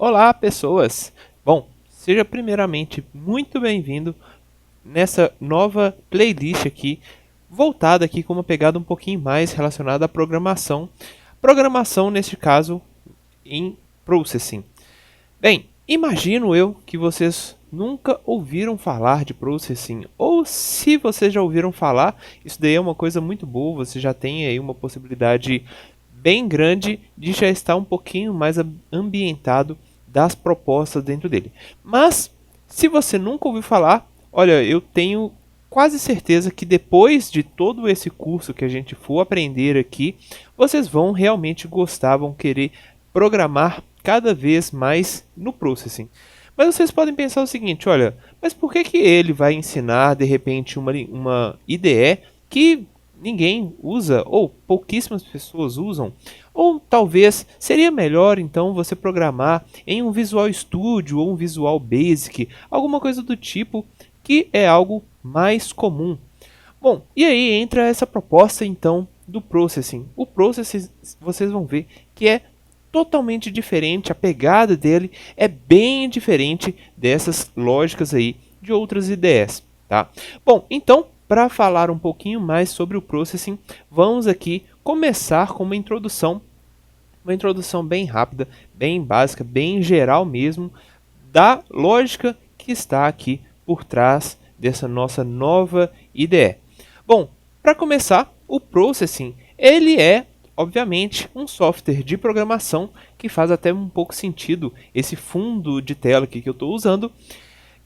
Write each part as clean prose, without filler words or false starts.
Olá, pessoas! Bom, seja primeiramente muito bem-vindo nessa nova playlist aqui, voltada aqui com uma pegada um pouquinho mais relacionada à programação. Programação, neste caso, em Processing. Bem, imagino eu que vocês nunca ouviram falar de Processing, ou se vocês já ouviram falar, isso daí é uma coisa muito boa, você já tem aí uma possibilidade bem grande de já estar um pouquinho mais ambientado das propostas dentro dele. Mas, se você nunca ouviu falar, olha, eu tenho quase certeza que depois de todo esse curso que a gente for aprender aqui, vocês vão realmente gostar, vão querer programar cada vez mais no Processing. Mas vocês podem pensar o seguinte, olha, mas por que ele vai ensinar de repente uma IDE que ninguém usa ou pouquíssimas pessoas usam? Ou talvez seria melhor então você programar em um Visual Studio ou um Visual Basic, alguma coisa do tipo que é algo mais comum. Bom, e aí entra essa proposta então do Processing. O Processing vocês vão ver que é totalmente diferente, a pegada dele é bem diferente dessas lógicas aí de outras ideias, tá? Bom, então, para falar um pouquinho mais sobre o Processing, vamos aqui começar com uma introdução bem rápida, bem básica, bem geral mesmo, da lógica que está aqui por trás dessa nossa nova IDE. Bom, para começar, o Processing, ele é obviamente um software de programação que faz até um pouco sentido esse fundo de tela aqui que eu estou usando.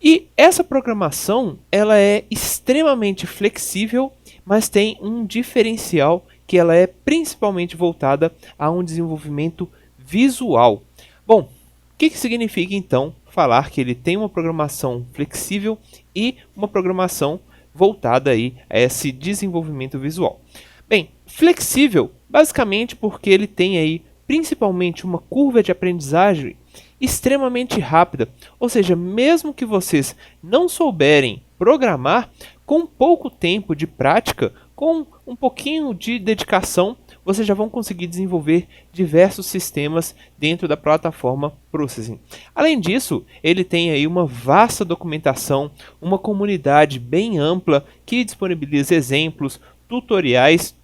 E essa programação ela é extremamente flexível, mas tem um diferencial que ela é principalmente voltada a um desenvolvimento visual. Bom, o que significa então falar que ele tem uma programação flexível e uma programação voltada aí a esse desenvolvimento visual? Bem, flexível basicamente porque ele tem aí principalmente uma curva de aprendizagem extremamente rápida, ou seja, mesmo que vocês não souberem programar, com pouco tempo de prática, com um pouquinho de dedicação, vocês já vão conseguir desenvolver diversos sistemas dentro da plataforma Processing. Além disso, ele tem aí uma vasta documentação, uma comunidade bem ampla que disponibiliza exemplos, tutoriais,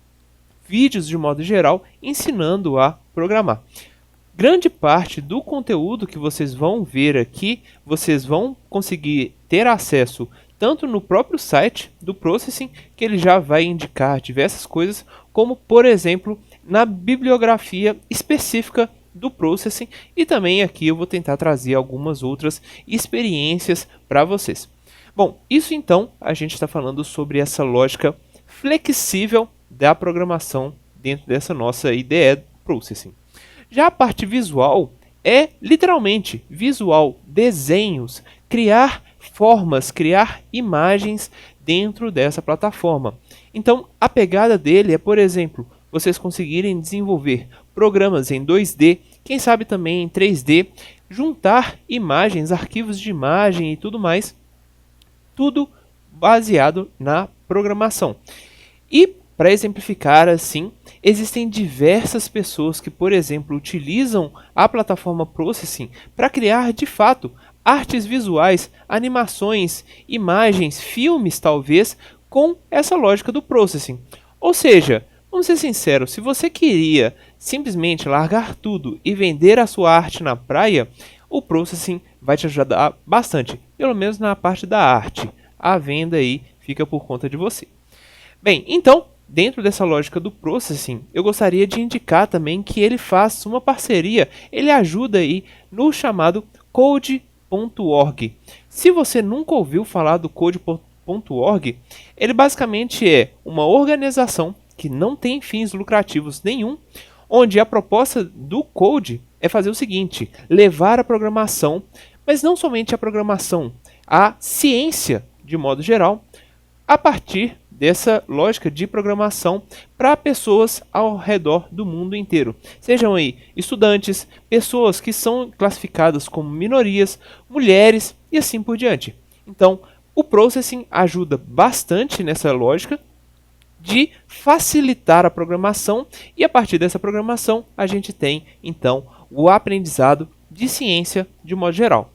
vídeos de modo geral, ensinando a programar. Grande parte do conteúdo que vocês vão ver aqui, vocês vão conseguir ter acesso tanto no próprio site do Processing, que ele já vai indicar diversas coisas, como por exemplo na bibliografia específica do Processing, e também aqui eu vou tentar trazer algumas outras experiências para vocês. Bom, isso então a gente está falando sobre essa lógica flexível da programação dentro dessa nossa IDE Processing. Já a parte visual é literalmente visual, desenhos, criar formas, criar imagens dentro dessa plataforma. Então a pegada dele é, por exemplo, vocês conseguirem desenvolver programas em 2D, quem sabe também em 3D, juntar imagens, arquivos de imagem e tudo mais, tudo baseado na programação. E para exemplificar assim, existem diversas pessoas que, por exemplo, utilizam a plataforma Processing para criar de fato artes visuais, animações, imagens, filmes talvez, com essa lógica do Processing. Ou seja, vamos ser sinceros, se você queria simplesmente largar tudo e vender a sua arte na praia, o Processing vai te ajudar bastante, pelo menos na parte da arte. A venda aí fica por conta de você. Bem, então, dentro dessa lógica do Processing, eu gostaria de indicar também que ele faz uma parceria, ele ajuda aí no chamado Code.org. Se você nunca ouviu falar do Code.org, ele basicamente é uma organização que não tem fins lucrativos nenhum, onde a proposta do Code é fazer o seguinte, levar a programação, mas não somente a programação, a ciência de modo geral, a partir dessa lógica de programação para pessoas ao redor do mundo inteiro. Sejam aí estudantes, pessoas que são classificadas como minorias, mulheres e assim por diante. Então, o Processing ajuda bastante nessa lógica de facilitar a programação e a partir dessa programação a gente tem então o aprendizado de ciência de modo geral.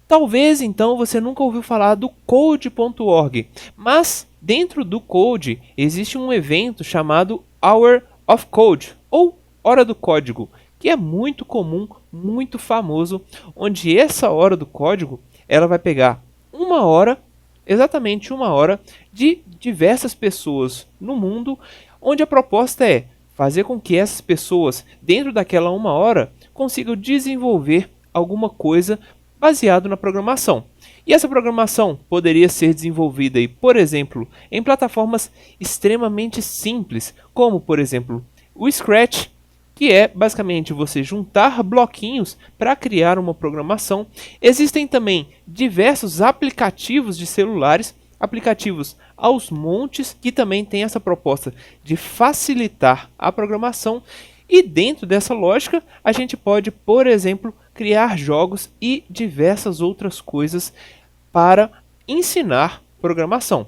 Talvez então você nunca ouviu falar do Code.org, mas dentro do Code existe um evento chamado Hour of Code, ou Hora do Código, que é muito comum, muito famoso, onde essa hora do código ela vai pegar uma hora, exatamente uma hora, de diversas pessoas no mundo, onde a proposta é fazer com que essas pessoas, dentro daquela uma hora, consigam desenvolver alguma coisa baseado na programação. E essa programação poderia ser desenvolvida, por exemplo, em plataformas extremamente simples, como, por exemplo, o Scratch, que é basicamente você juntar bloquinhos para criar uma programação. Existem também diversos aplicativos de celulares, aplicativos aos montes, que também têm essa proposta de facilitar a programação. E dentro dessa lógica, a gente pode, por exemplo, criar jogos e diversas outras coisas para ensinar programação.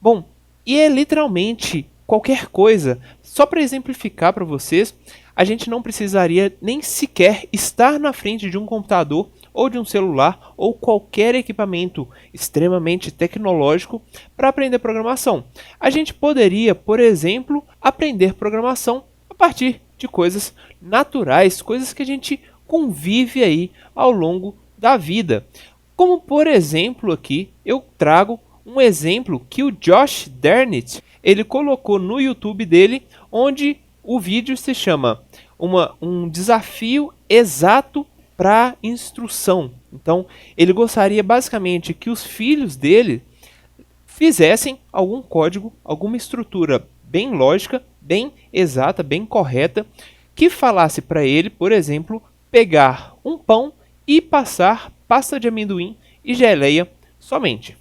Bom, e é literalmente qualquer coisa. Só para exemplificar para vocês, a gente não precisaria nem sequer estar na frente de um computador ou de um celular ou qualquer equipamento extremamente tecnológico para aprender programação. A gente poderia, por exemplo, aprender programação a partir de coisas naturais, coisas que a gente convive aí ao longo da vida. Como, por exemplo, aqui eu trago um exemplo que o Josh Dernit ele colocou no YouTube dele, onde o vídeo se chama um desafio exato para instrução. Então, ele gostaria basicamente que os filhos dele fizessem algum código, alguma estrutura bem lógica, bem exata, bem correta, que falasse para ele, por exemplo, pegar um pão e passar pasta de amendoim e geleia somente.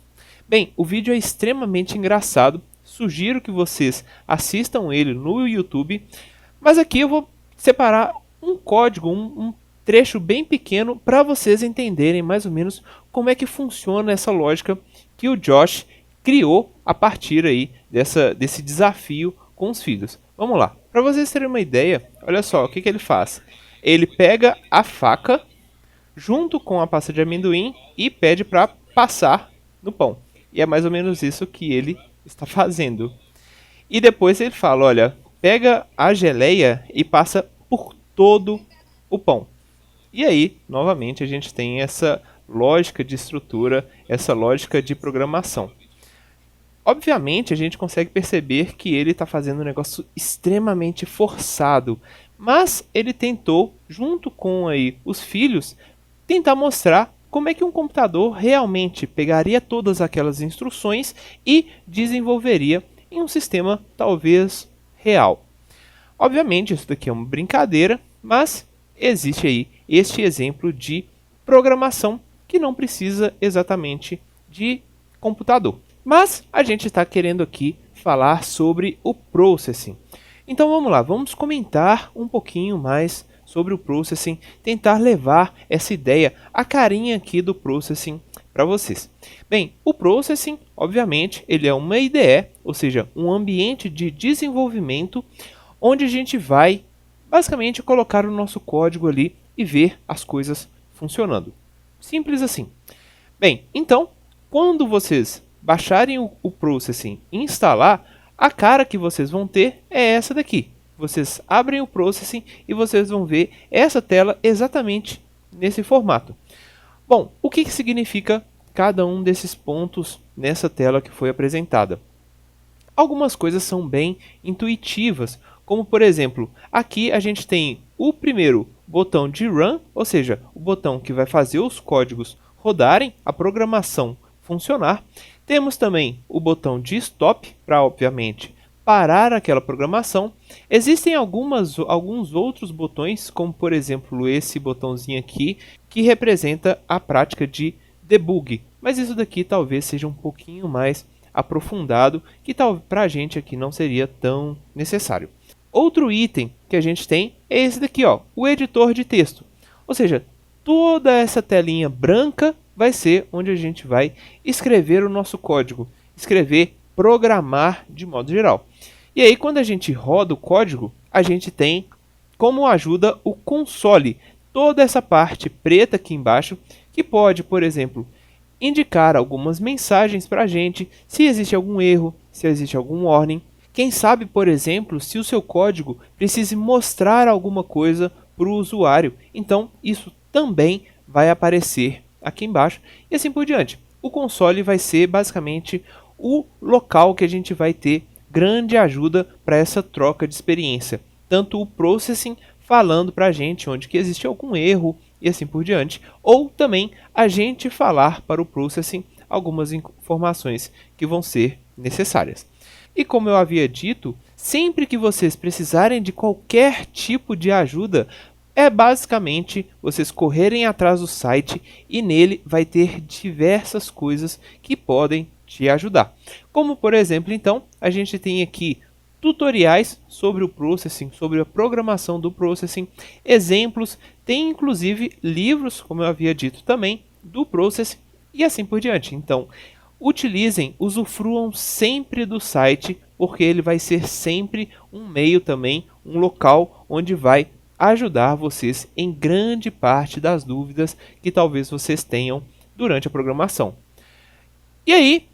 Bem, o vídeo é extremamente engraçado, sugiro que vocês assistam ele no YouTube, mas aqui eu vou separar um código, um trecho bem pequeno para vocês entenderem mais ou menos como é que funciona essa lógica que o Josh criou a partir aí desse desafio com os filhos. Vamos lá, para vocês terem uma ideia, olha só o que ele faz. Ele pega a faca junto com a pasta de amendoim e pede para passar no pão. E é mais ou menos isso que ele está fazendo. E depois ele fala, olha, pega a geleia e passa por todo o pão. E aí, novamente, a gente tem essa lógica de estrutura, essa lógica de programação. Obviamente, a gente consegue perceber que ele está fazendo um negócio extremamente forçado, mas ele tentou, junto com aí os filhos, tentar mostrar como é que um computador realmente pegaria todas aquelas instruções e desenvolveria em um sistema talvez real. Obviamente, isso daqui é uma brincadeira, mas existe aí este exemplo de programação que não precisa exatamente de computador. Mas a gente está querendo aqui falar sobre o processing. Então vamos lá, vamos comentar um pouquinho mais sobre o processing, tentar levar essa ideia, a carinha aqui do processing para vocês. Bem, o processing, obviamente, ele é uma IDE, ou seja, um ambiente de desenvolvimento, onde a gente vai basicamente colocar o nosso código ali e ver as coisas funcionando. Simples assim. Bem, então, quando vocês baixarem o processing e instalar, a cara que vocês vão ter é essa daqui. Vocês abrem o processing e vocês vão ver essa tela exatamente nesse formato. Bom, o que significa cada um desses pontos nessa tela que foi apresentada? Algumas coisas são bem intuitivas, como por exemplo, aqui a gente tem o primeiro botão de Run, ou seja, o botão que vai fazer os códigos rodarem, a programação funcionar. Temos também o botão de Stop, para obviamente parar aquela programação. Existem alguns outros botões, como por exemplo esse botãozinho aqui, que representa a prática de debug. Mas isso daqui talvez seja um pouquinho mais aprofundado, que para a gente aqui não seria tão necessário. Outro item que a gente tem é esse daqui, ó, o editor de texto. Ou seja, toda essa telinha branca vai ser onde a gente vai escrever o nosso código, escrever, programar de modo geral. E aí quando a gente roda o código, a gente tem como ajuda o console. toda essa parte preta aqui embaixo, que pode, por exemplo, indicar algumas mensagens para a gente, se existe algum erro, se existe algum warning. Quem sabe, por exemplo, se o seu código precise mostrar alguma coisa para o usuário. Então, isso também vai aparecer aqui embaixo e assim por diante. O console vai ser basicamente o local que a gente vai ter grande ajuda para essa troca de experiência. Tanto o processing falando para a gente onde que existe algum erro e assim por diante, ou também a gente falar para o processing algumas informações que vão ser necessárias. E como eu havia dito, sempre que vocês precisarem de qualquer tipo de ajuda, é basicamente vocês correrem atrás do site e nele vai ter diversas coisas que podem te ajudar. Como por exemplo, então, a gente tem aqui tutoriais sobre o processing, sobre a programação do processing, exemplos, tem inclusive livros, como eu havia dito também, do processing e assim por diante. Então, utilizem, usufruam sempre do site, porque ele vai ser sempre um meio também, um local onde vai ajudar vocês em grande parte das dúvidas que talvez vocês tenham durante a programação. E aí,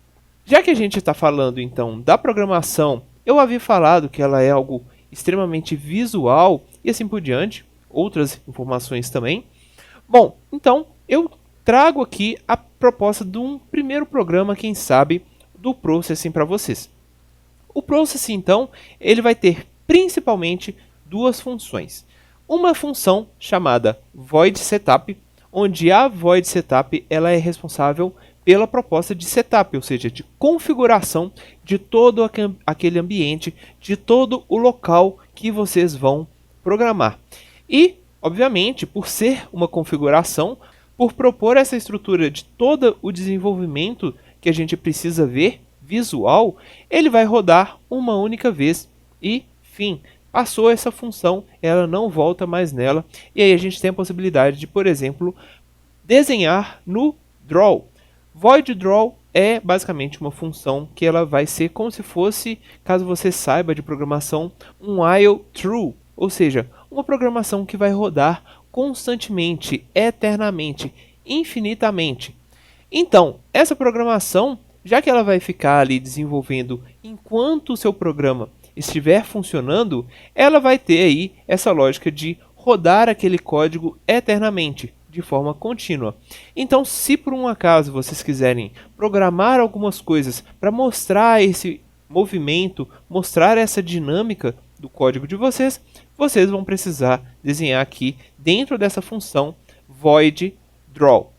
já que a gente está falando então da programação, eu havia falado que ela é algo extremamente visual e assim por diante, outras informações também. Bom, então eu trago aqui a proposta de um primeiro programa, quem sabe, do Processing para vocês. O Processing, então, ele vai ter principalmente duas funções. Uma função chamada Void Setup, onde a Void Setup ela é responsável pela proposta de setup, ou seja, de configuração de todo aquele ambiente, de todo o local que vocês vão programar. E, obviamente, por ser uma configuração, por propor essa estrutura de todo o desenvolvimento que a gente precisa ver, visual, ele vai rodar uma única vez e, fim, passou essa função, ela não volta mais nela. E aí a gente tem a possibilidade de, por exemplo, desenhar no Draw. Void Draw é basicamente uma função que ela vai ser como se fosse, caso você saiba de programação, um while true, ou seja, uma programação que vai rodar constantemente, eternamente, infinitamente. Então, essa programação, já que ela vai ficar ali desenvolvendo enquanto o seu programa estiver funcionando, ela vai ter aí essa lógica de rodar aquele código eternamente, de forma contínua. Então, se por um acaso vocês quiserem programar algumas coisas para mostrar esse movimento, mostrar essa dinâmica do código de vocês, vocês vão precisar desenhar aqui dentro dessa função void draw.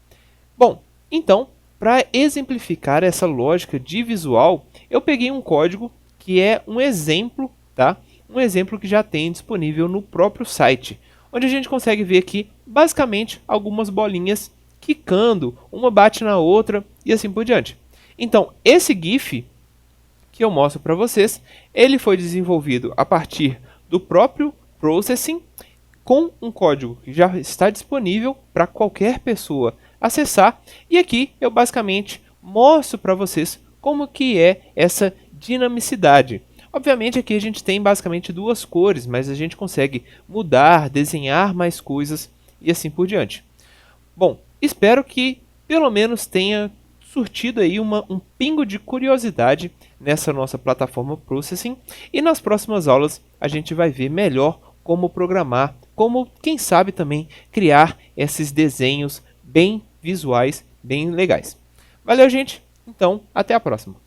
Bom, então, para exemplificar essa lógica de visual, eu peguei um código que é um exemplo, tá? Um exemplo que já tem disponível no próprio site, onde a gente consegue ver aqui basicamente algumas bolinhas quicando, uma bate na outra e assim por diante. Então, esse GIF que eu mostro para vocês, ele foi desenvolvido a partir do próprio Processing, com um código que já está disponível para qualquer pessoa acessar, e aqui eu basicamente mostro para vocês como que é essa dinamicidade. Obviamente aqui a gente tem basicamente duas cores, mas a gente consegue mudar, desenhar mais coisas e assim por diante. Bom, espero que pelo menos tenha surtido aí um pingo de curiosidade nessa nossa plataforma Processing, e nas próximas aulas a gente vai ver melhor como programar, como quem sabe também criar esses desenhos bem visuais, bem legais. Valeu, gente! Então, até a próxima!